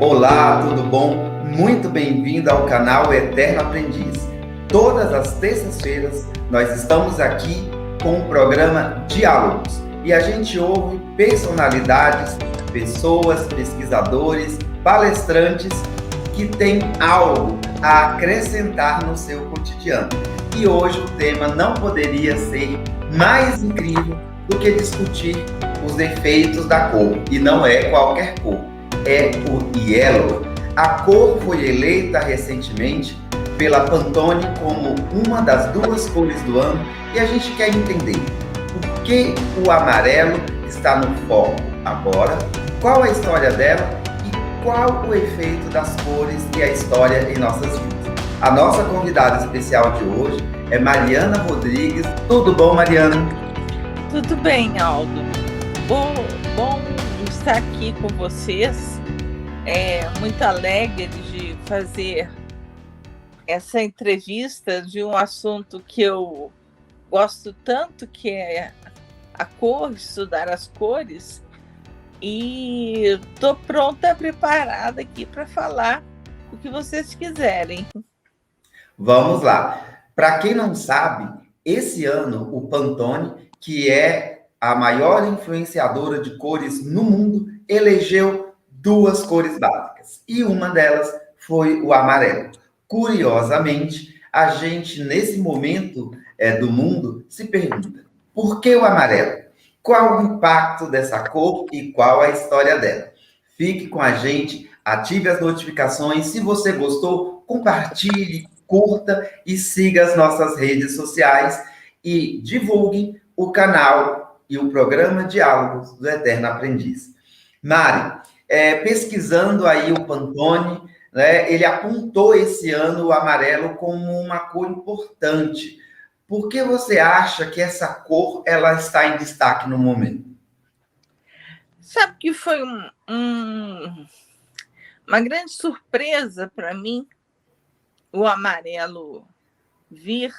Olá, tudo bom? Muito bem-vindo ao canal Eterno Aprendiz. Todas as terças-feiras nós estamos aqui com o programa Diálogos e a gente ouve personalidades, pessoas, pesquisadores, palestrantes que têm algo a acrescentar no seu cotidiano. E hoje o tema não poderia ser mais incrível do que discutir os defeitos da cor, e não é qualquer cor. É o yellow. A cor foi eleita recentemente pela Pantone como uma das 2 cores do ano e a gente quer entender por que o amarelo está no foco agora, qual a história dela e qual o efeito das cores e a história em nossas vidas. A nossa convidada especial de hoje é Mariana Rodrigues. Tudo bom, Mariana? Tudo bem, Aldo. Bom estar aqui com vocês. Muito alegre de fazer essa entrevista de um assunto que eu gosto tanto, que é a cor, estudar as cores. E estou pronta, preparada aqui para falar o que vocês quiserem. Vamos lá. Para quem não sabe, esse ano o Pantone, que é a maior influenciadora de cores no mundo, elegeu 2 cores básicas. E uma delas foi o amarelo. Curiosamente, a gente, nesse momento do mundo, se pergunta: por que o amarelo? Qual o impacto dessa cor e qual a história dela? Fique com a gente, ative as notificações. Se você gostou, compartilhe, curta e siga as nossas redes sociais e divulgue o canal e o programa Diálogos do Eterno Aprendiz. Mari, pesquisando aí o Pantone, né, ele apontou esse ano o amarelo como uma cor importante. Por que você acha que essa cor ela está em destaque no momento? Sabe que foi uma grande surpresa para mim o amarelo vir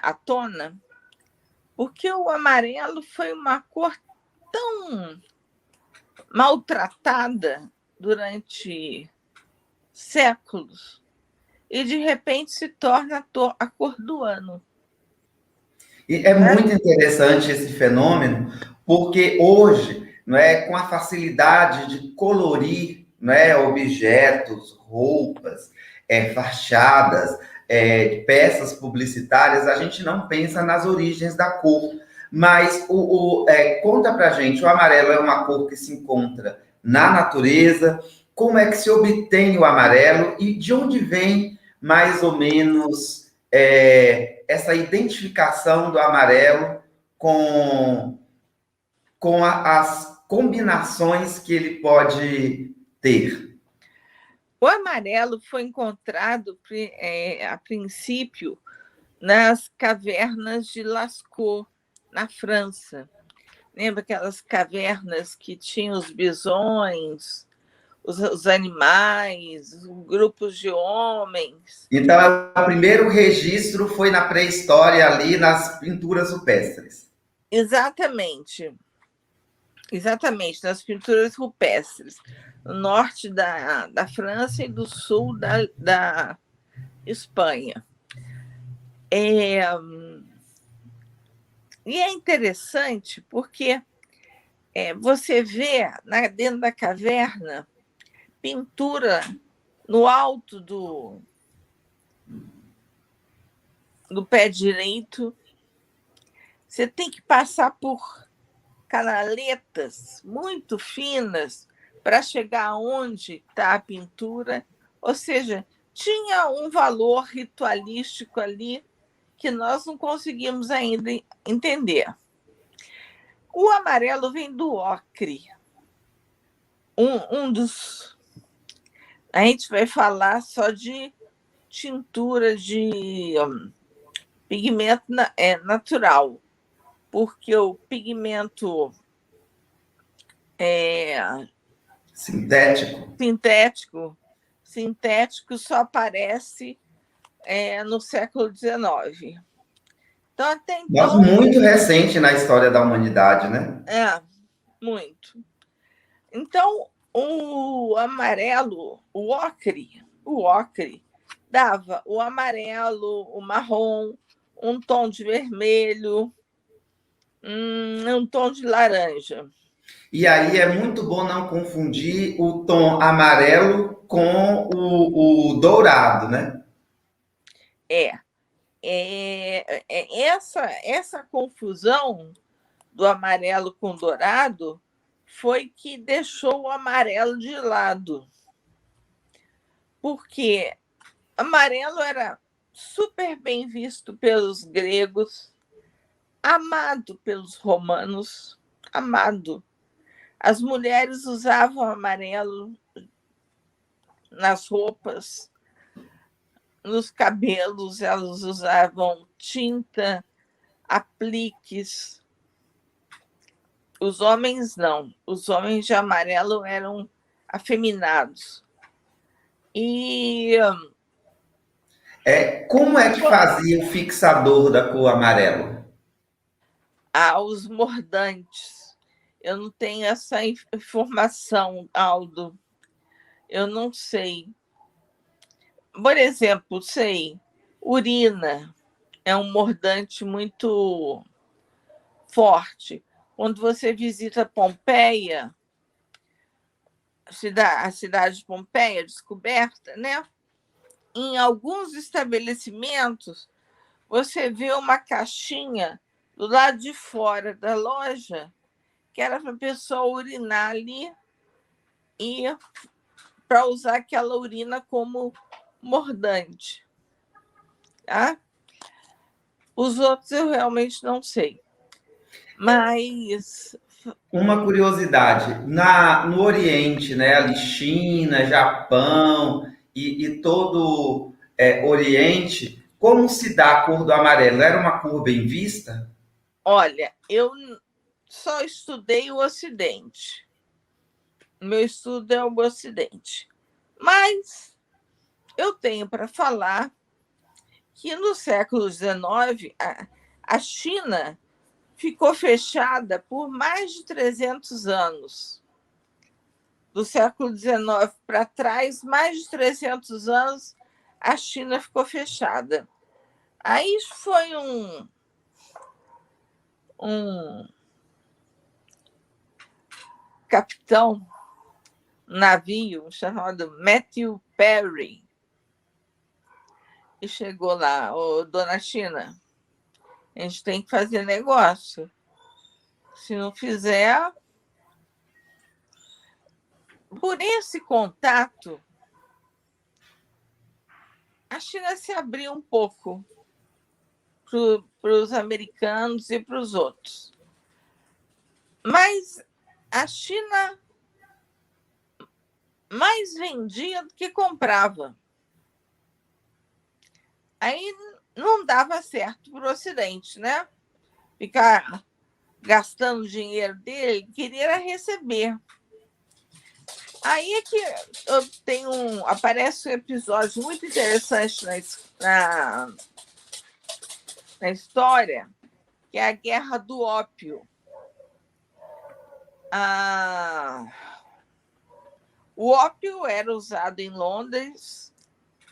à tona, porque o amarelo foi uma cor tão maltratada durante séculos e, de repente, se torna a cor do ano. E é muito interessante esse fenômeno, porque hoje, não é, com a facilidade de colorir, não é, objetos, roupas, fachadas, peças publicitárias, a gente não pensa nas origens da cor. Mas conta pra gente, o amarelo é uma cor que se encontra na natureza. Como é que se obtém o amarelo e de onde vem, mais ou menos, essa identificação do amarelo com as combinações que ele pode ter? O amarelo foi encontrado, a princípio, nas cavernas de Lascaux, na França. Lembra aquelas cavernas que tinham os bisões, os animais, grupos de homens? Então, o primeiro registro foi na pré-história, ali nas pinturas rupestres. Exatamente, nas pinturas rupestres, no norte da França e do sul da Espanha. E é interessante porque você vê dentro da caverna pintura no alto do pé direito. Você tem que passar por canaletas muito finas para chegar onde está a pintura. Ou seja, tinha um valor ritualístico ali que nós não conseguimos ainda entender. O amarelo vem do ocre. A gente vai falar só de tintura de pigmento natural, porque o pigmento sintético só aparece no século XIX. Então, até então... Mas muito recente na história da humanidade, né? Muito. Então, o amarelo, o ocre dava o amarelo, o marrom, um tom de vermelho, um tom de laranja. E aí é muito bom não confundir o tom amarelo com o dourado, né? Essa confusão do amarelo com dourado foi que deixou o amarelo de lado, porque amarelo era super bem visto pelos gregos, amado pelos romanos, amado. As mulheres usavam amarelo nas roupas, nos cabelos, elas usavam tinta, apliques. Os homens não. Os homens de amarelo eram afeminados. E Como é que fazia o fixador da cor amarelo? os mordantes. Eu não tenho essa informação, Aldo. Eu não sei. Por exemplo, sei, urina é um mordante muito forte. Quando você visita Pompeia, a cidade de Pompeia, descoberta, né? Em alguns estabelecimentos, você vê uma caixinha do lado de fora da loja, que era para a pessoa urinar ali e para usar aquela urina como mordante. Tá? Os outros eu realmente não sei. Mas. Uma curiosidade, no Oriente, né, ali China, Japão e todo Oriente, como se dá a cor do amarelo? Era uma cor bem vista? Olha, eu só estudei o Ocidente. Meu estudo é o Ocidente. Mas eu tenho para falar que no século XIX, a China ficou fechada por mais de 300 anos. Do século XIX para trás, mais de 300 anos, a China ficou fechada. Aí foi um capitão, navio chamado Matthew Perry, e chegou lá: dona China, a gente tem que fazer negócio. Se não fizer, por esse contato, a China se abriu um pouco para os americanos e para os outros. Mas a China mais vendia do que comprava. Aí não dava certo para o Ocidente, né? Ficar gastando o dinheiro dele, queria receber. Aí é que aparece um episódio muito interessante na história, que é a Guerra do Ópio. O ópio era usado em Londres,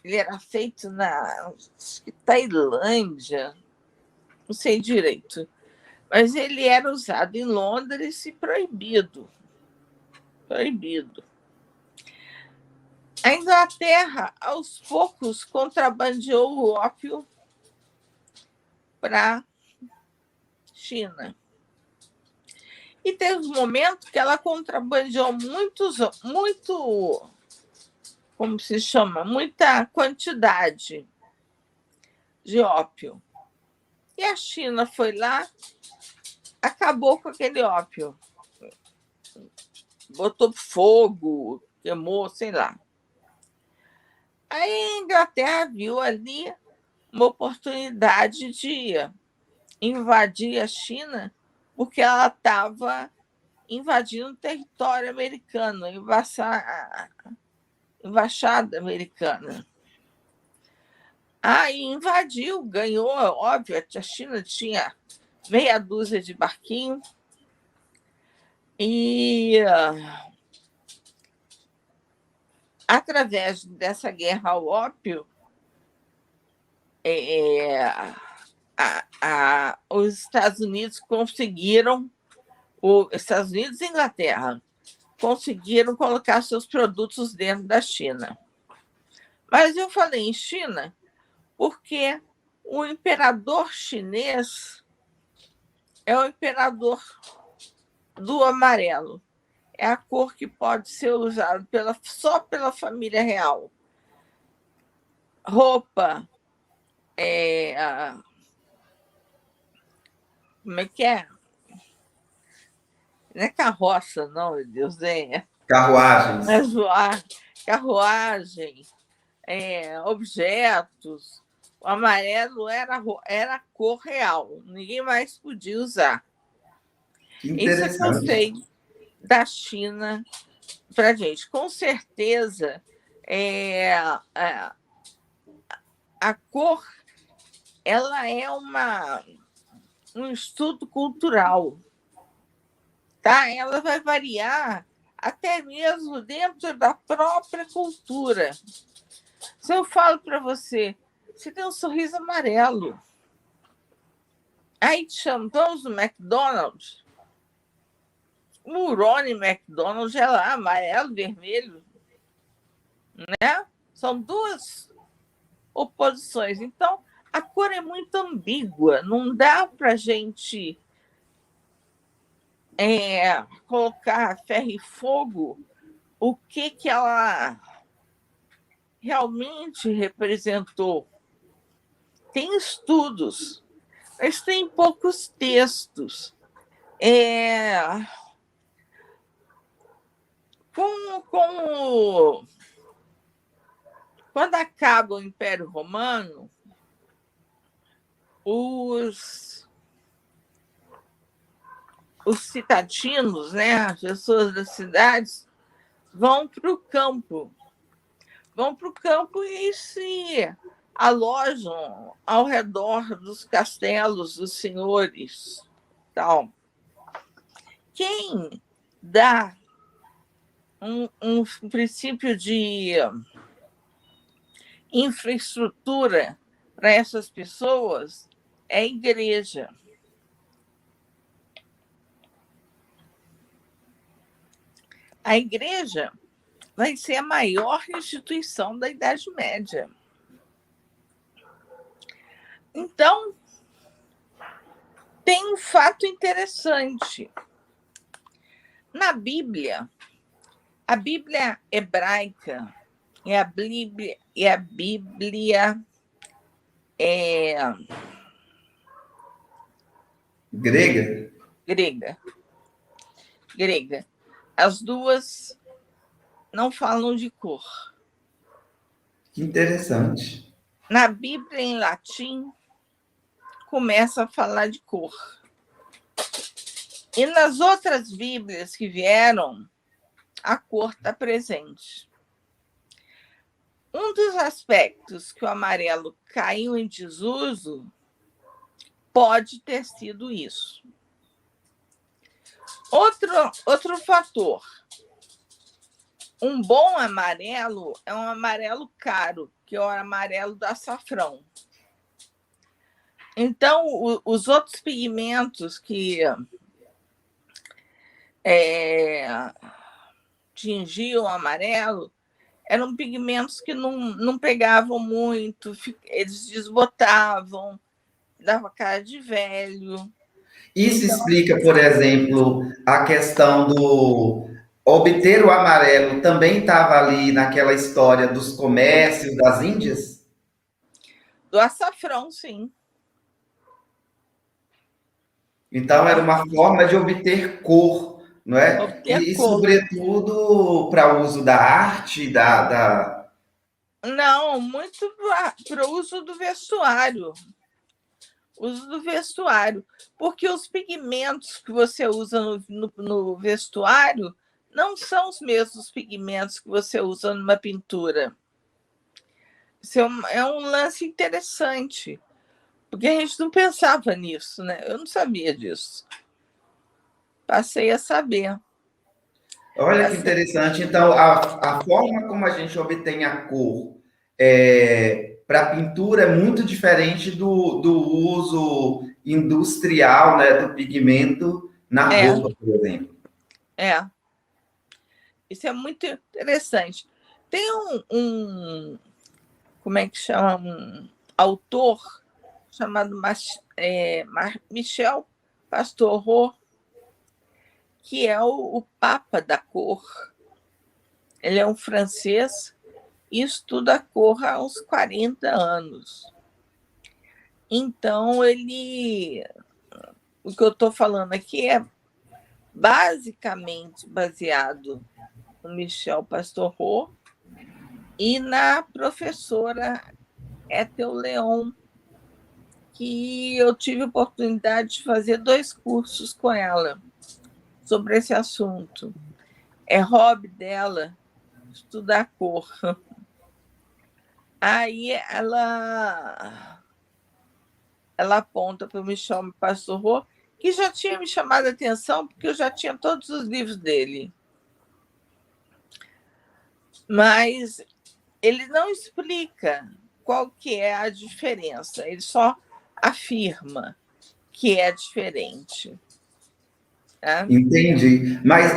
ele era feito na Tailândia, não sei direito, mas ele era usado em Londres e proibido. Proibido. A Inglaterra, aos poucos, contrabandeou o ópio para a China. E teve um momento que ela contrabandeou como se chama? Muita quantidade de ópio. E a China foi lá, acabou com aquele ópio. Botou fogo, queimou, sei lá. Aí a Inglaterra viu ali uma oportunidade de invadir a China, porque ela estava invadindo o território americano, embaixada americana. Aí invadiu, ganhou, óbvio, a China tinha meia dúzia de barquinhos e através dessa guerra ao ópio, os Estados Unidos conseguiram, os Estados Unidos e Inglaterra, conseguiram colocar seus produtos dentro da China. Mas eu falei em China porque o imperador chinês é o imperador do amarelo. É a cor que pode ser usada só pela família real. Roupa, como é que é? Não é carroça, não, meu Deus, Carruagens. Carruagem, objetos. O amarelo era a cor real, ninguém mais podia usar. Que Isso é que eu interessante. sei da China para a gente. Com certeza, a cor ela é um estudo cultural. Tá? Ela vai variar até mesmo dentro da própria cultura. Se eu falo para você, você tem um sorriso amarelo, aí te chamamos no McDonald's, o Ronnie McDonald é lá, amarelo, vermelho, né? São duas oposições. Então, a cor é muito ambígua, não dá para a gente colocar ferro e fogo o que ela realmente representou. Tem estudos, mas tem poucos textos. Quando acaba o Império Romano, os citadinos, né, as pessoas das cidades, vão para o campo. E se alojam ao redor dos castelos dos senhores. Tal. Quem dá um princípio de infraestrutura para essas pessoas é a igreja. A igreja vai ser a maior instituição da Idade Média. Então, tem um fato interessante. Na Bíblia, a Bíblia hebraica e a Bíblia grega. As duas não falam de cor. Que interessante. Na Bíblia, em latim, começa a falar de cor. E nas outras Bíblias que vieram, a cor está presente. Um dos aspectos que o amarelo caiu em desuso pode ter sido isso. Outro fator. Um bom amarelo é um amarelo caro, que é o amarelo do açafrão. Então, os outros pigmentos que tingiam o amarelo eram pigmentos que não pegavam muito, eles desbotavam, dava cara de velho. Isso explica, por exemplo, a questão do obter o amarelo também estava ali naquela história dos comércios das Índias? Do açafrão, sim. Então, era uma forma de obter cor, não é? Obter cor. Sobretudo, para o uso da arte, Não, muito para o uso do vestuário. Porque os pigmentos que você usa no vestuário não são os mesmos pigmentos que você usa numa pintura. Isso é um lance interessante, porque a gente não pensava nisso, né? Eu não sabia disso. Passei a saber. Olha que Essa, interessante. Então, a forma como a gente obtém a cor para pintura é muito diferente do uso industrial, né, do pigmento na é, roupa, por exemplo. é. Isso é muito interessante. Tem como é que chama? Um autor chamado Michel Pastoureau, que é o papa da cor. Ele é um francês e estuda a cor há uns 40 anos. Então, o que eu estou falando aqui é basicamente baseado no Michel Pastoureau e na professora Ethel Leon, que eu tive a oportunidade de fazer 2 cursos com ela sobre esse assunto. É hobby dela estudar cor. Aí ela aponta para o Michel Pastoureau, que já tinha me chamado a atenção, porque eu já tinha todos os livros dele. Mas ele não explica qual que é a diferença, ele só afirma que é diferente. Tá? Entendi. Mas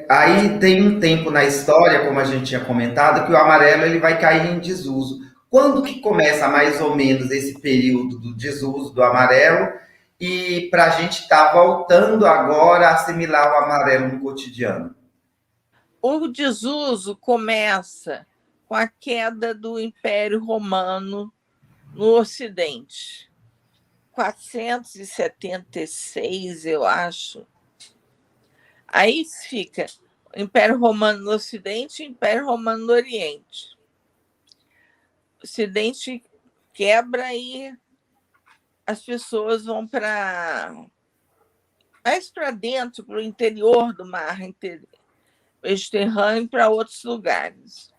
aí tem um tempo na história, como a gente tinha comentado, que o amarelo ele vai cair em desuso. Quando que começa mais ou menos esse período do desuso do amarelo e para a gente estar voltando agora a assimilar o amarelo no cotidiano? O desuso começa com a queda do Império Romano no Ocidente. 476, eu acho. Aí fica o Império Romano no Ocidente e o Império Romano no Oriente. O Ocidente quebra e as pessoas vão mais para dentro, para o interior do mar Mediterrâneo, para outros lugares.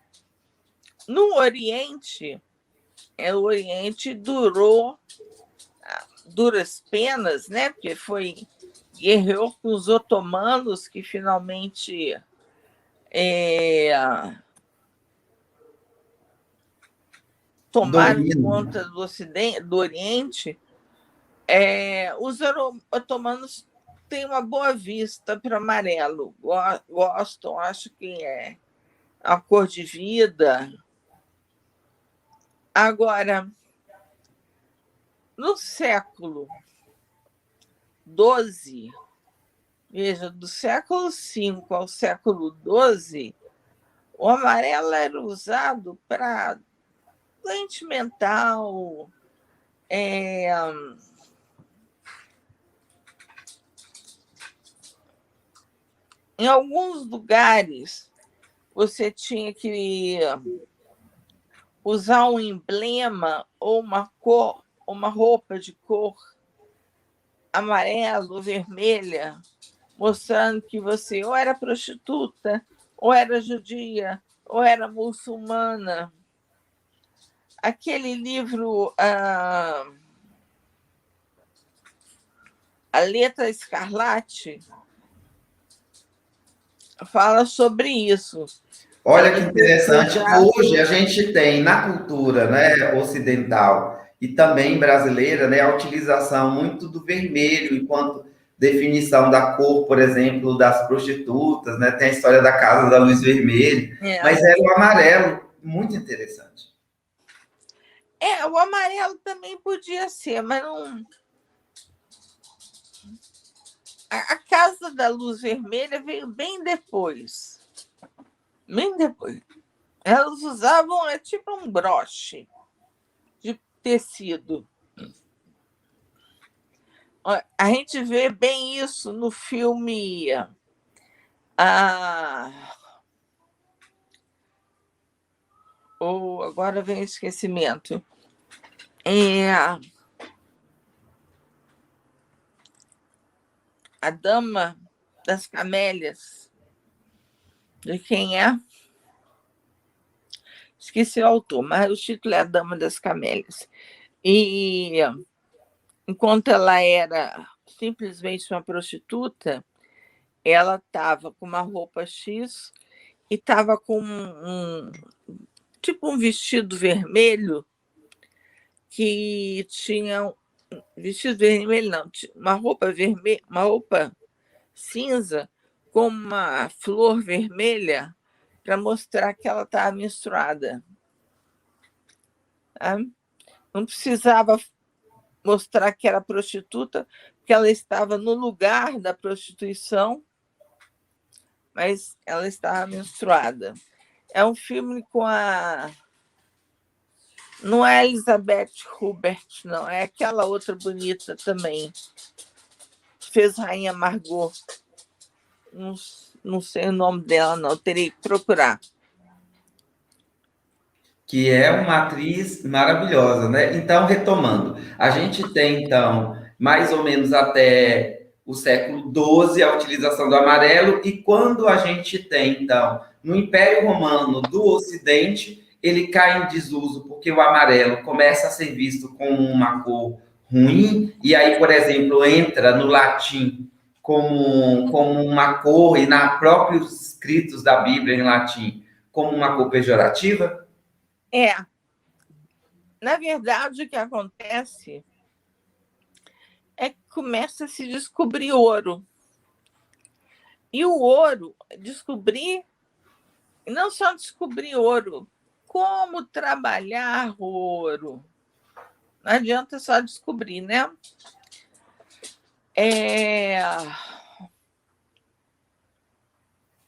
No Oriente, o Oriente durou duras penas, né? Porque guerreou com os otomanos, que finalmente tomaram Domínio. conta do Oriente. Os otomanos têm uma boa vista para amarelo, gostam, acho que é a cor de vida. Agora, no século XII, veja, do século V ao século XII, o amarelo era usado para doente mental, em alguns lugares você tinha que usar um emblema ou uma roupa de cor amarelo, vermelha, mostrando que você ou era prostituta, ou era judia, ou era muçulmana. Aquele livro, A Letra Escarlate, fala sobre isso. Olha que interessante. Hoje a gente tem na cultura, né, ocidental e também brasileira, né, a utilização muito do vermelho enquanto definição da cor, por exemplo, das prostitutas, né? Tem a história da Casa da Luz Vermelha, mas era o amarelo, muito interessante. O amarelo também podia ser, mas não. A Casa da Luz Vermelha veio bem depois. Bem depois. Elas usavam tipo um broche de tecido. A gente vê bem isso no filme agora vem o esquecimento. A Dama das Camélias. De quem é? Esqueci o autor, mas o título é A Dama das Camélias. E enquanto ela era simplesmente uma prostituta, ela estava com uma roupa X e estava com tipo um vestido vermelho que tinha vestido vermelho não, uma roupa vermelha, uma roupa cinza com uma flor vermelha para mostrar que ela estava menstruada. Tá? Não precisava mostrar que era prostituta, porque ela estava no lugar da prostituição, mas ela estava menstruada. É um filme com a... Não é Elizabeth Hubert, não. É aquela outra bonita também. Fez Rainha Margot. Não sei o nome dela, não. Teria que procurar. Que é uma atriz maravilhosa, né? Então, retomando, a gente tem, então, mais ou menos até o século XII a utilização do amarelo, e quando a gente tem, então, no Império Romano do Ocidente, ele cai em desuso, porque o amarelo começa a ser visto como uma cor ruim, e aí, por exemplo, entra no latim como uma cor, e na próprios escritos da Bíblia em latim, como uma cor pejorativa. Na verdade, o que acontece é que começa a se descobrir ouro. E o ouro, não só descobrir ouro, como trabalhar o ouro. Não adianta só descobrir, né?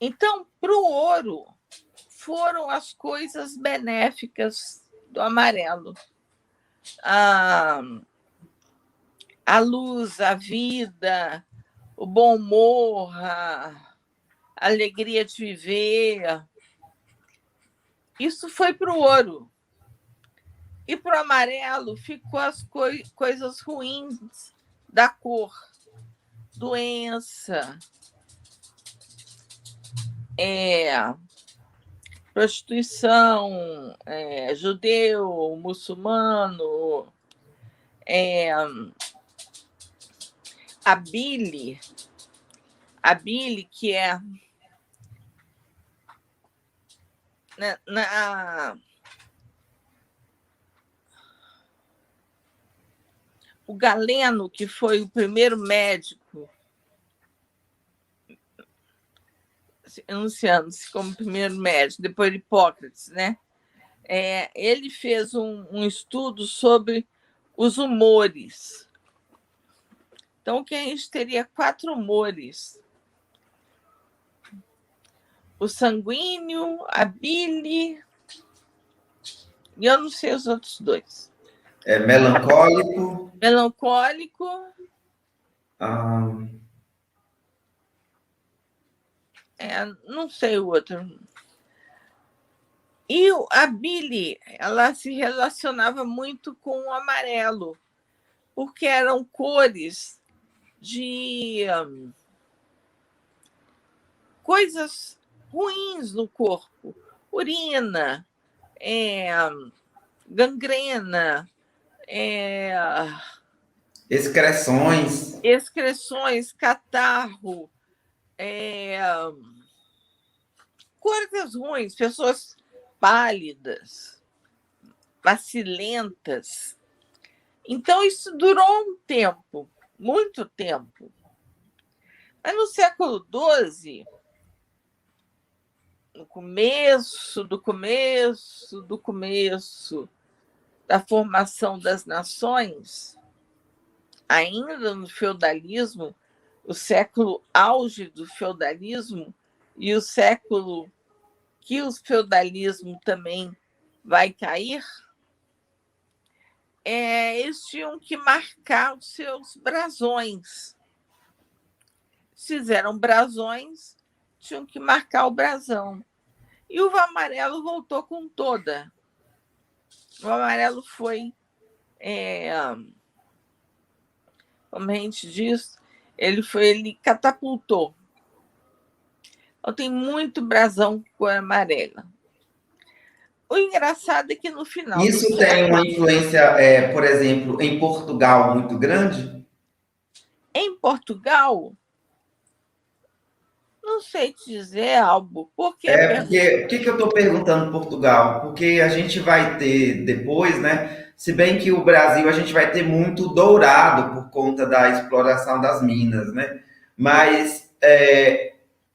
Então, para o ouro, foram as coisas benéficas do amarelo. A luz, a vida, o bom humor, a alegria de viver. Isso foi para o ouro. E para o amarelo ficou as coisas ruins da cor. Doença, prostituição, judeu, muçulmano, a bile, que é o Galeno, que foi o primeiro médico, anunciando-se como primeiro médico, depois de Hipócrates, né? Ele fez um estudo sobre os humores. Então, que a gente teria 4 humores: o sanguíneo, a bile, e eu não sei os outros 2. Melancólico. Melancólico. Não sei o outro. E a bile, ela se relacionava muito com o amarelo, porque eram cores de coisas ruins no corpo. Urina, gangrena, excreções, catarro, coisas ruins, pessoas pálidas, vacilentas. Então, isso durou um tempo, muito tempo. Mas no século XII, no começo da formação das nações, ainda no feudalismo, o século auge do feudalismo e o século que o feudalismo também vai cair, eles tinham que marcar os seus brasões. Se fizeram brasões, tinham que marcar o brasão. E o amarelo voltou com toda. O amarelo foi, como a gente diz, ele catapultou. Então, tem muito brasão cor amarela. O engraçado é que no final... Isso tem uma influência, por exemplo, em Portugal, muito grande? Em Portugal, Não sei te dizer, Albo. Por que Por que eu estou perguntando Portugal? Porque a gente vai ter depois, né? Se bem que o Brasil a gente vai ter muito dourado por conta da exploração das minas, né? Mas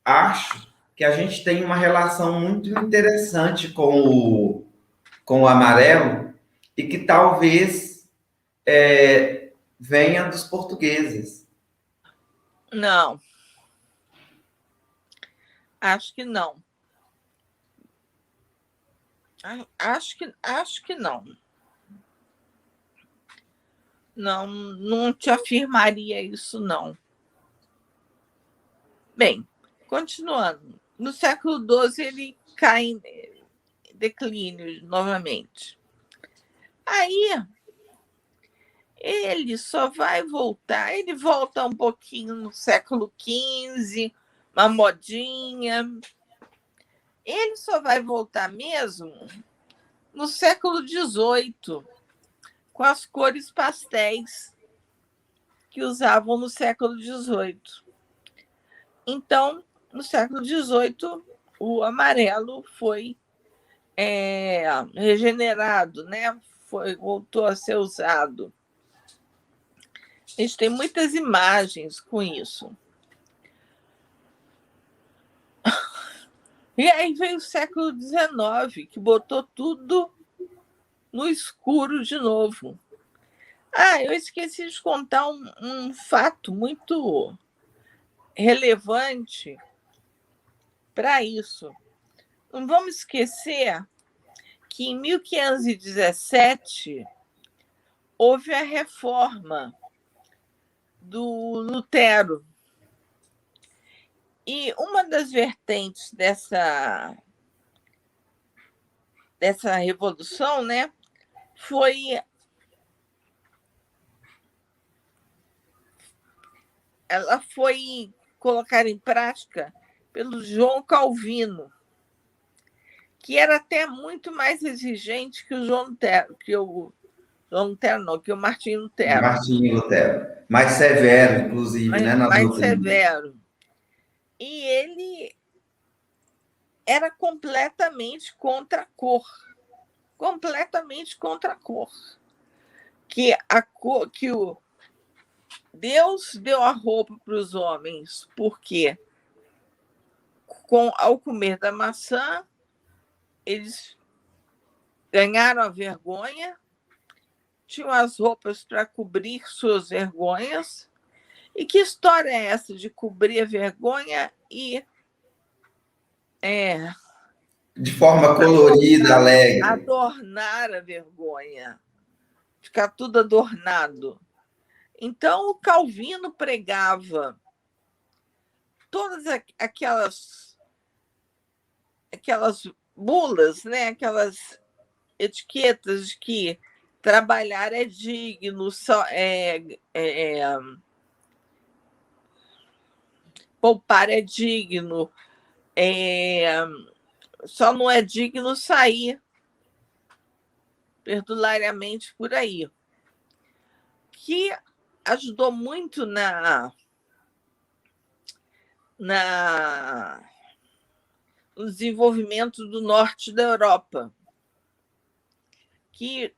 acho que a gente tem uma relação muito interessante com o amarelo e que talvez venha dos portugueses. Não, acho que não. Acho que não. Não, não te afirmaria isso, não. Bem, continuando. No século XII, ele cai em declínio novamente. Aí, ele só vai voltar, ele volta um pouquinho no século XV, uma modinha. Ele só vai voltar mesmo no século XVIII, com as cores pastéis que usavam no século XVIII. Então, no século XVIII, o amarelo foi regenerado, né? Voltou a ser usado. A gente tem muitas imagens com isso. E aí veio o século XIX, que botou tudo no escuro de novo. Eu esqueci de contar um fato muito relevante para isso. Não vamos esquecer que em 1517 houve a reforma do Lutero. E uma das vertentes dessa revolução, né, foi colocada em prática pelo João Calvino, que era até muito mais exigente que o João Lutero, que o Martinho Lutero. Martinho Lutero. Mais severo, inclusive, né, nas mais doutrinas. severo. E ele era completamente contra a cor. Completamente contra a cor. Que Deus deu a roupa para os homens, porque ao comer da maçã, eles ganharam a vergonha, tinham as roupas para cobrir suas vergonhas. E que história é essa de cobrir a vergonha e de forma colorida, alegre. Adornar a vergonha, ficar tudo adornado. Então, o Calvino pregava todas aquelas bulas, né? Aquelas etiquetas de que trabalhar é digno, poupar é digno, só não é digno sair perdulariamente por aí. Que ajudou muito no desenvolvimento do norte da Europa, que,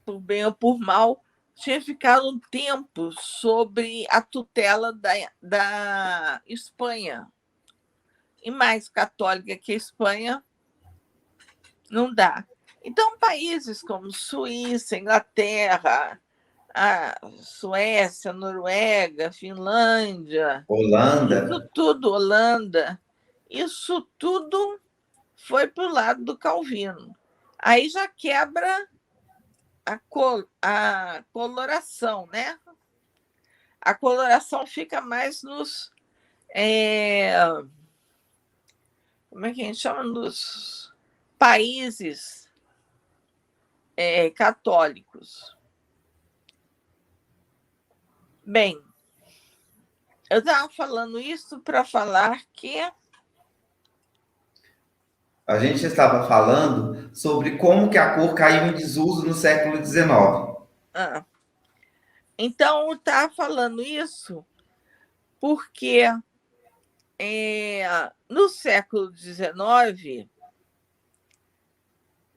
por bem ou por mal, tinha ficado um tempo sob a tutela da Espanha. E mais católica que a Espanha, não dá. Então, países como Suíça, Inglaterra, a Suécia, Noruega, Finlândia, Holanda, isso tudo foi para o lado do Calvino. Aí já quebra a coloração, né? A coloração fica mais nos... como é que a gente chama? Nos países católicos. Bem, eu estava falando isso para falar que... A gente estava falando sobre como que a cor caiu em desuso no século XIX. Então, eu estava falando isso porque No século XIX,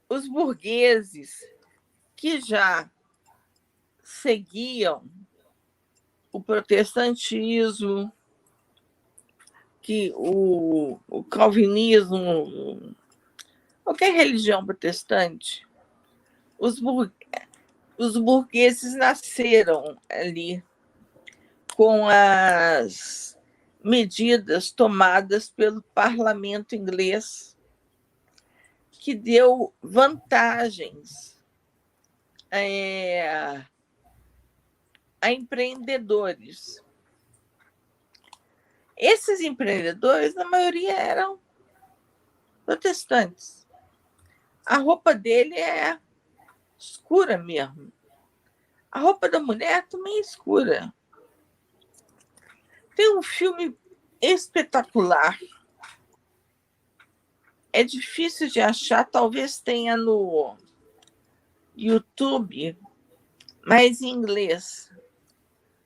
os burgueses que já seguiam o protestantismo, que o calvinismo, qualquer religião protestante, os burgueses nasceram ali com as medidas tomadas pelo parlamento inglês, que deu vantagens a empreendedores. Esses empreendedores, na maioria, eram protestantes. A roupa dele é escura mesmo. A roupa da mulher também é escura. Tem um filme espetacular. É difícil de achar, talvez tenha no YouTube, mas em inglês.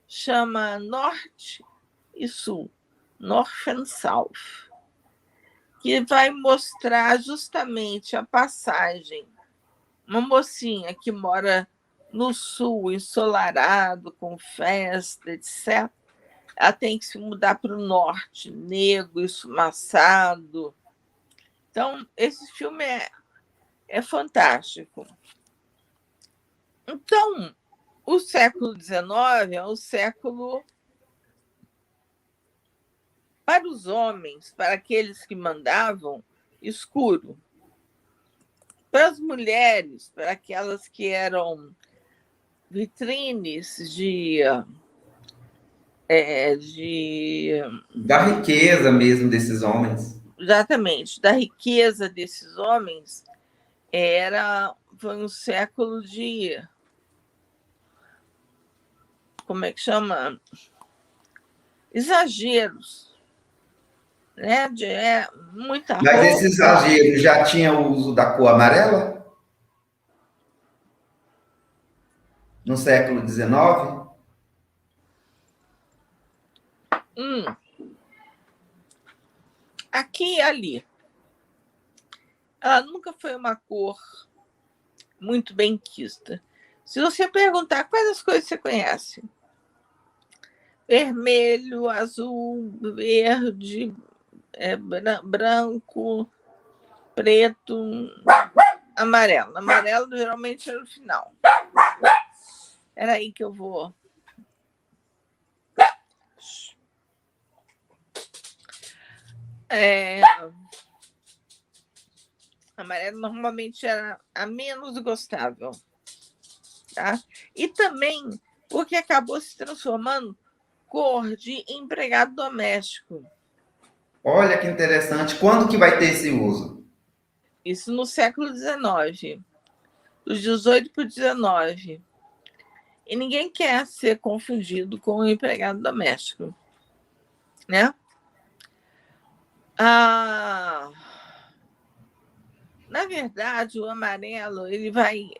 Chama Norte e Sul, North and South, que vai mostrar justamente a passagem. Uma mocinha que mora no sul, ensolarado, com festa, etc., ela tem que se mudar para o norte, negro, esfumaçado. Então, esse filme é fantástico. Então, o século XIX é um século para os homens, para aqueles que mandavam, escuro. Para as mulheres, para aquelas que eram vitrines da riqueza mesmo desses homens. Exatamente, da riqueza desses homens, foi um século de, como é que chama? Exageros, né? Muita roupa. Mas esse exagero já tinha o uso da cor amarela? No século XIX? Aqui e ali. Ela nunca foi uma cor muito bem quista. Se você perguntar quais as cores você conhece: vermelho, azul, verde, branco, preto, amarelo. Amarelo geralmente é no final. Era aí que eu vou. Amarelo normalmente era a menos gostável, tá? E também porque acabou se transformando cor de empregado doméstico. Olha que interessante. Quando que vai ter esse uso? Isso no século XIX, dos 18 para o 19. E ninguém quer ser confundido com o empregado doméstico, né? Na verdade, o amarelo ele vai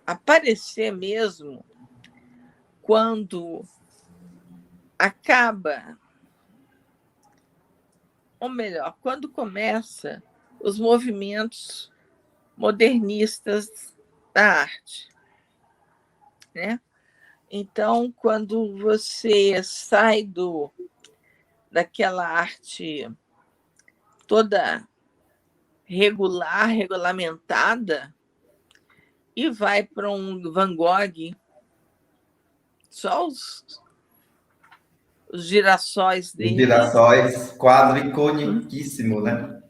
aparecer mesmo quando acaba, ou melhor, quando começa os movimentos modernistas da arte, né? Então, quando você sai daquela arte toda regulamentada e vai para um Van Gogh, só os girassóis dele. Os girassóis, quadro iconiquíssimo, né?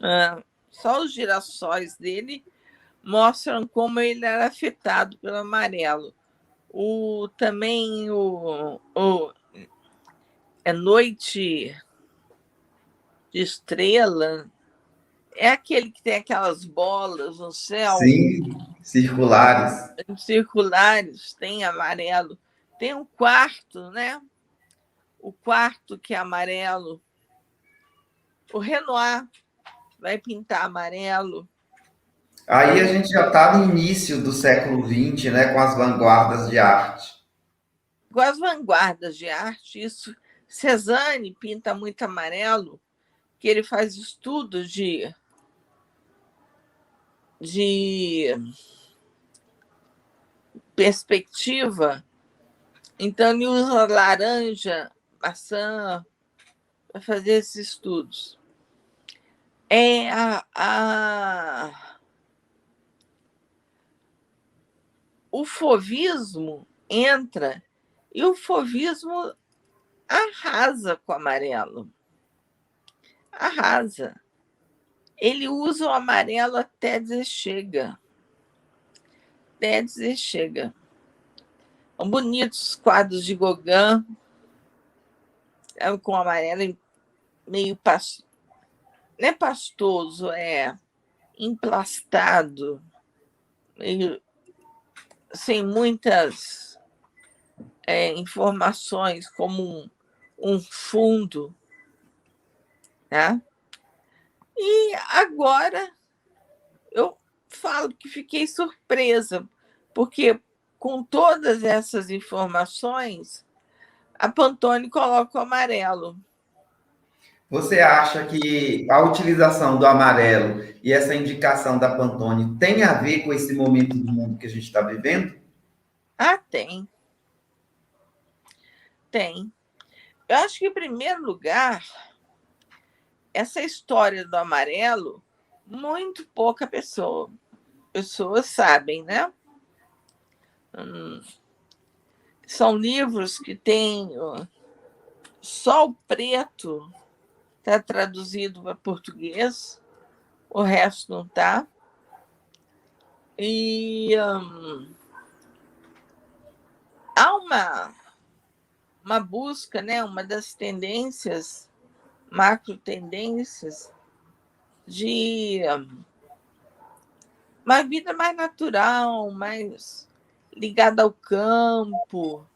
Só os girassóis dele mostram como ele era afetado pelo amarelo. Também Noite de Estrela é aquele que tem aquelas bolas no céu. Sim, circulares. Circulares, tem amarelo. Tem um quarto, né? O quarto que é amarelo. O Renoir vai pintar amarelo. Aí a gente já está no início do século XX, né, com as vanguardas de arte. Com as vanguardas de arte, isso Cezanne pinta muito amarelo, que ele faz estudos de perspectiva. Então, ele usa laranja, maçã, para fazer esses estudos. O fauvismo entra e o fauvismo arrasa com o amarelo. Arrasa. Ele usa o amarelo até dizer chega. Até dizer chega. São bonitos quadros de Gauguin, com amarelo meio não é pastoso, é emplastado, meio sem muitas informações, como um fundo. Tá? E agora eu falo que fiquei surpresa, porque com todas essas informações, a Pantone coloca o amarelo. Você acha que a utilização do amarelo e essa indicação da Pantone tem a ver com esse momento do mundo que a gente está vivendo? Ah, tem. Tem. Eu acho que, em primeiro lugar, essa história do amarelo, muito pouca pessoas sabem, né? São livros que têm só o preto está traduzido para português, o resto não está. E há uma busca, né? Uma das tendências, macro tendências, de uma vida mais natural, mais ligada ao campo,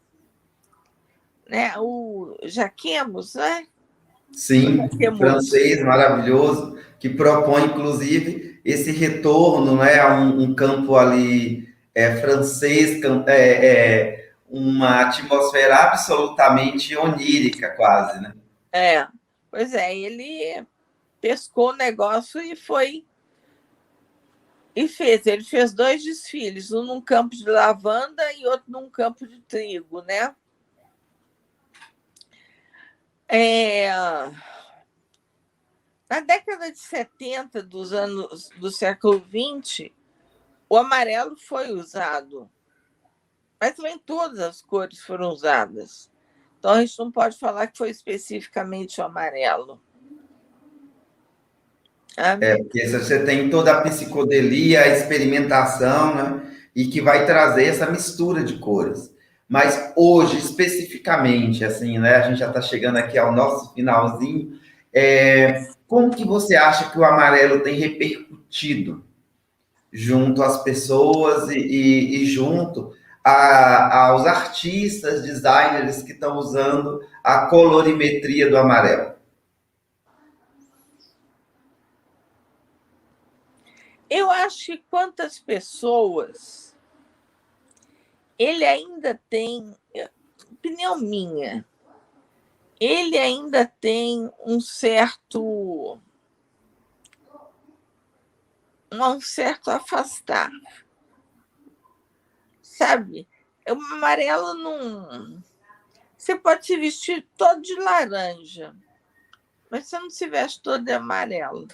né? O Jacquemus, né? Sim, francês maravilhoso, que propõe, inclusive, esse retorno, né, a um campo ali francês, uma atmosfera absolutamente onírica, quase, né? Pois é, ele pescou o negócio e foi e fez. Ele fez 2 desfiles, um num campo de lavanda e outro num campo de trigo, né? Na década de 70 do século XX, o amarelo foi usado, mas também todas as cores foram usadas. Então, a gente não pode falar que foi especificamente o amarelo. Porque você tem toda a psicodelia, a experimentação, né? E que vai trazer essa mistura de cores. Mas hoje, especificamente, assim, né? A gente já está chegando aqui ao nosso finalzinho. Como que você acha que o amarelo tem repercutido junto às pessoas e junto aos artistas, designers que estão usando a colorimetria do amarelo? Eu acho que quantas pessoas ele ainda tem, opinião minha, ele ainda tem um certo afastar, sabe? O amarelo não. Você pode se vestir todo de laranja, mas você não se veste todo de amarelo.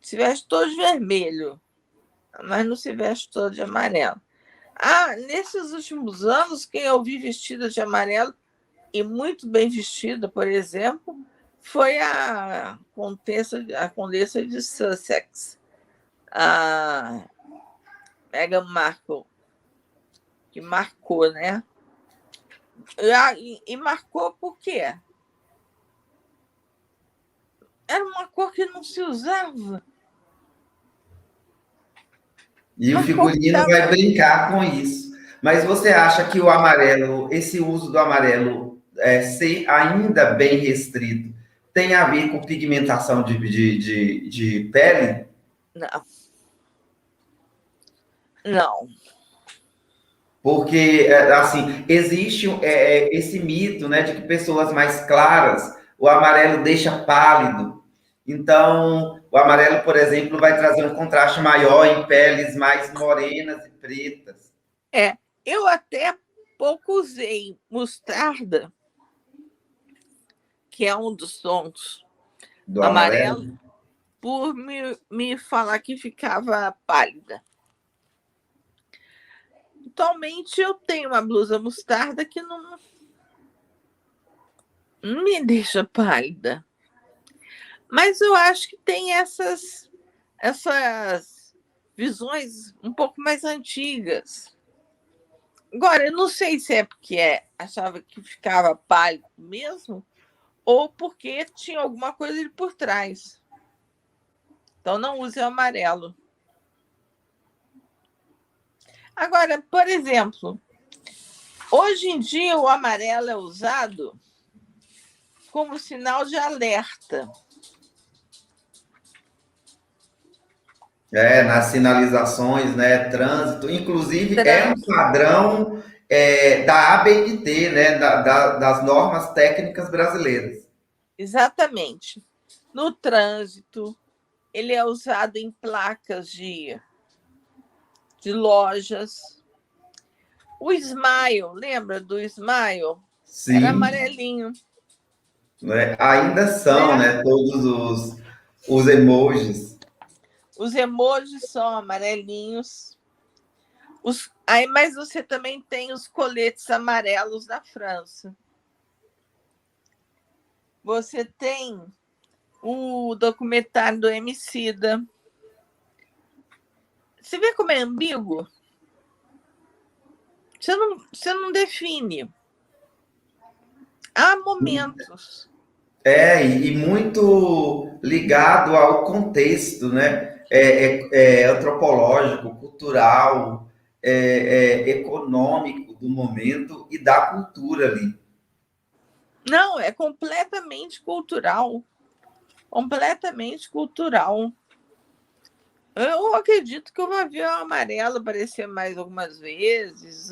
Se veste todo de vermelho, mas não se veste todo de amarelo. Nesses últimos anos, quem eu vi vestida de amarelo, e muito bem vestida, por exemplo, foi a Condessa de Sussex, a Meghan Markle, que marcou, né? E marcou por quê? Era uma cor que não se usava. E o figurino vai brincar com isso. Mas você acha que o amarelo, esse uso do amarelo ser ainda bem restrito, tem a ver com pigmentação de pele? Não. Não. Porque, assim, existe esse mito, né, de que pessoas mais claras, o amarelo deixa pálido. Então, o amarelo, por exemplo, vai trazer um contraste maior em peles mais morenas e pretas. Eu até pouco usei mostarda, que é um dos tons Do amarelo, amarelo? por me falar que ficava pálida. Atualmente eu tenho uma blusa mostarda que não me deixa pálida. Mas eu acho que tem essas visões um pouco mais antigas. Agora, eu não sei se é porque achava que ficava pálido mesmo, ou porque tinha alguma coisa ali por trás. Então, não use o amarelo. Agora, por exemplo, hoje em dia o amarelo é usado como sinal de alerta. Nas sinalizações, né, trânsito, inclusive é um Trânsito. padrão da ABNT, né, das normas técnicas brasileiras. Exatamente. No trânsito, ele é usado em placas de lojas. O Smile, lembra do Smile? Era Sim, amarelinho, né, ainda são, né? né, todos os emojis. Os emojis são amarelinhos. Mas você também tem os coletes amarelos na França. Você tem o documentário do Emicida. Você vê como é ambíguo? Você não define. Há momentos. E muito ligado ao contexto, né? Antropológico, cultural, econômico do momento e da cultura ali. Não, é completamente cultural. Completamente cultural. Eu acredito que eu já vi o amarelo aparecer mais algumas vezes.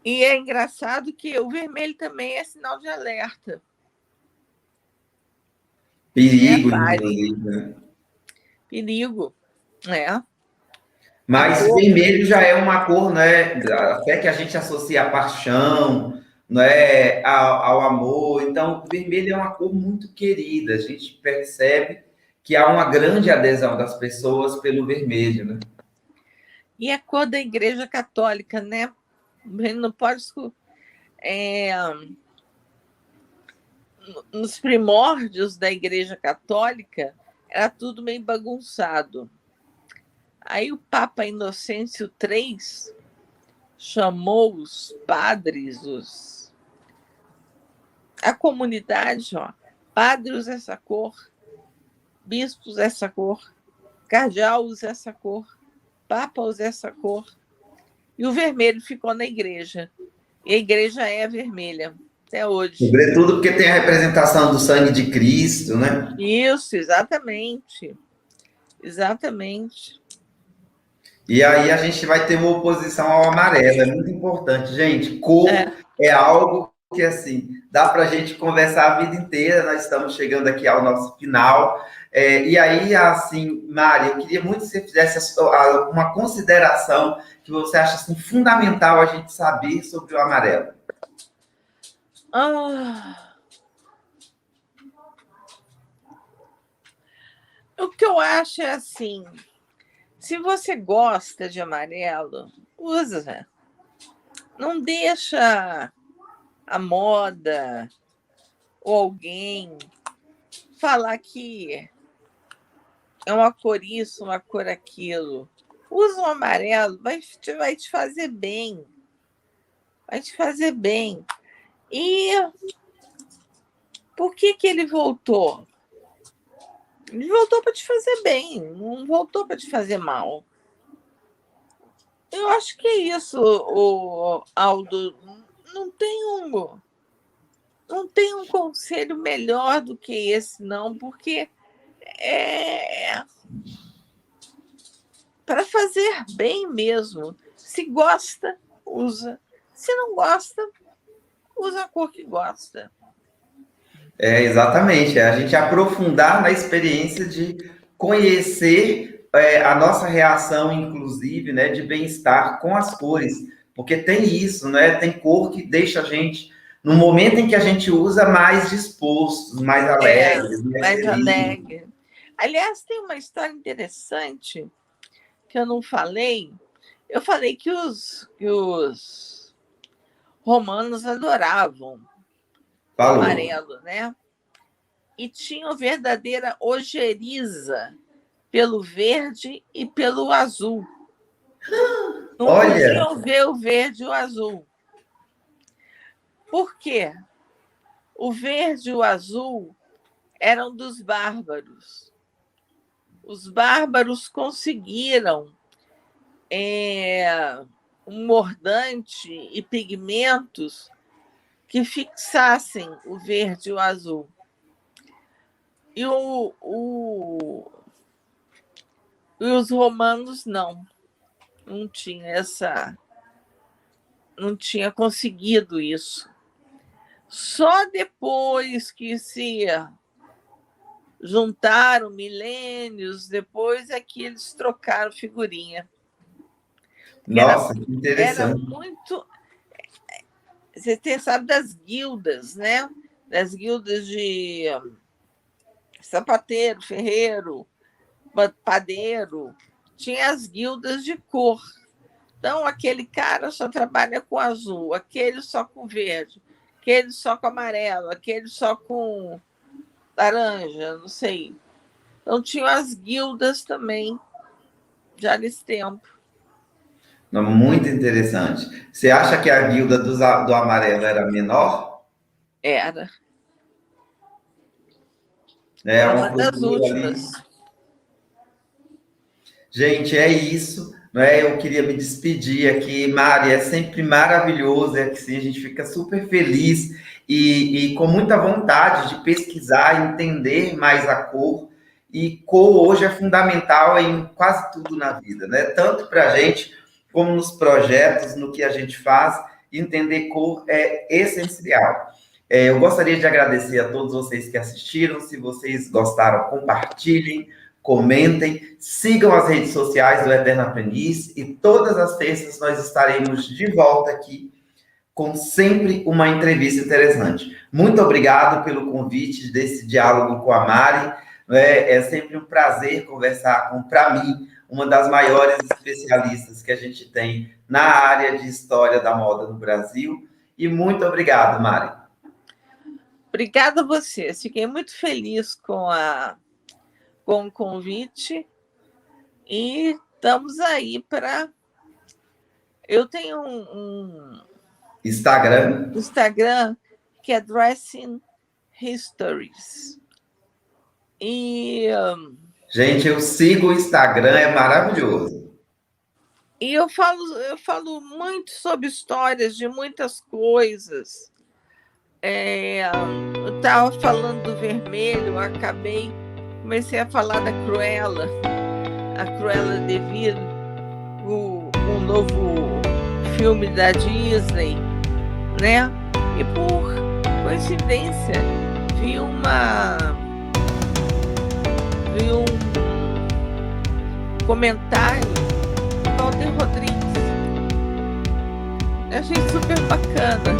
E é engraçado que o vermelho também é sinal de alerta. Né? Perigo, Pare, inclusive, né? perigo. É. A Mas cor. vermelho já é uma cor, né? Até que a gente associa à paixão, né? Ao amor. Então, o vermelho é uma cor muito querida. A gente percebe que há uma grande adesão das pessoas pelo vermelho, né? E a cor da Igreja Católica, né? Não pode. É, nos primórdios da Igreja Católica, era tudo meio bagunçado. Aí o Papa Inocêncio III chamou os padres, a comunidade, ó, padres essa cor, bispos essa cor, cardeal usa essa cor, papa usa essa cor, e o vermelho ficou na igreja. E a igreja é vermelha até hoje. Sobretudo porque tem a representação do sangue de Cristo, né? Isso, exatamente. Exatamente. E aí a gente vai ter uma oposição ao amarelo, é muito importante. Gente, cor É. é algo que, assim, dá para a gente conversar a vida inteira, nós estamos chegando aqui ao nosso final. E aí, assim, Mari, eu queria muito que você fizesse uma consideração que você acha, assim, fundamental a gente saber sobre o amarelo. O que eu acho é assim, se você gosta de amarelo, usa. Não deixa a moda ou alguém falar que é uma cor isso, uma cor aquilo. Usa o amarelo, vai te fazer bem. Vai te fazer bem. E por que ele voltou? Ele voltou para te fazer bem, não voltou para te fazer mal. Eu acho que é isso, o Aldo. Não tem um, não tem um conselho melhor do que esse, não, porque é para fazer bem mesmo. Se gosta, usa. Se não gosta, usa a cor que gosta. Exatamente, a gente aprofundar na experiência de conhecer a nossa reação, inclusive, né, de bem-estar com as cores, porque tem isso, né? Tem cor que deixa a gente, no momento em que a gente usa, mais dispostos, mais alegres, mais mais felizes. alegre. Aliás, tem uma história interessante que eu não falei. Eu falei que os romanos adoravam o amarelo, né? E tinham verdadeira ojeriza pelo verde e pelo azul. Não podiam ver o verde e o azul. Por quê? O verde e o azul eram dos bárbaros. Os bárbaros conseguiram um mordante e pigmentos que fixassem o verde e o azul. E os romanos não tinha conseguido isso. Só depois que se juntaram milênios, depois é que eles trocaram figurinha. Nossa, que interessante. Era muito... Você sabe das guildas, né? Das guildas de sapateiro, ferreiro, padeiro. Tinha as guildas de cor. Então, aquele cara só trabalha com azul, aquele só com verde, aquele só com amarelo, aquele só com laranja, não sei. Então, tinham as guildas também, já nesse tempo. Muito interessante. Você acha que a guilda do amarelo era menor? Era. Uma das últimas. Ali. Gente, é isso. Eu queria me despedir aqui, Mari, é sempre maravilhoso, assim, a gente fica super feliz e com muita vontade de pesquisar, entender mais a cor, e cor hoje é fundamental em quase tudo na vida, né? Tanto para a gente, como nos projetos, no que a gente faz, entender cor é essencial. Eu gostaria de agradecer a todos vocês que assistiram, se vocês gostaram, compartilhem, comentem, sigam as redes sociais do Eterno Aprendiz e todas as terças nós estaremos de volta aqui com sempre uma entrevista interessante. Muito obrigado pelo convite desse diálogo com a Mari. É sempre um prazer conversar com, para mim, uma das maiores especialistas que a gente tem na área de história da moda no Brasil. E muito obrigado, Mari. Obrigada a você. Fiquei muito feliz com o convite e estamos aí para... Eu tenho um Instagram que é Dressing Histories. E gente, eu sigo o Instagram, é maravilhoso. E eu falo muito sobre histórias de muitas coisas. Eu estava falando do vermelho, comecei a falar da Cruella, a Cruella de Vil, um novo filme da Disney, né? E por coincidência vi um comentário do Walter Rodrigues. Eu achei super bacana.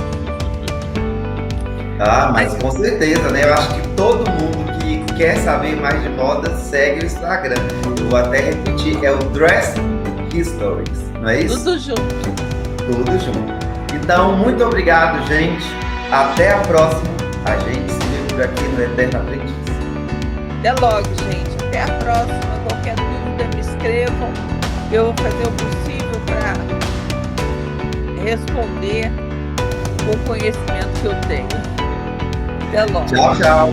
Mas com certeza, né? Eu acho que todo mundo que quer saber mais de moda segue o Instagram. Eu vou até repetir, é o Dress Histories, não é isso? Tudo junto. Tudo junto. Então, muito obrigado, gente. Até a próxima. A gente se vê por aqui no Eterno Aprendiz. Até logo, gente. Até a próxima. Qualquer dúvida, me escrevam. Eu vou fazer o possível para responder com o conhecimento que eu tenho. Até logo. Tchau, tchau.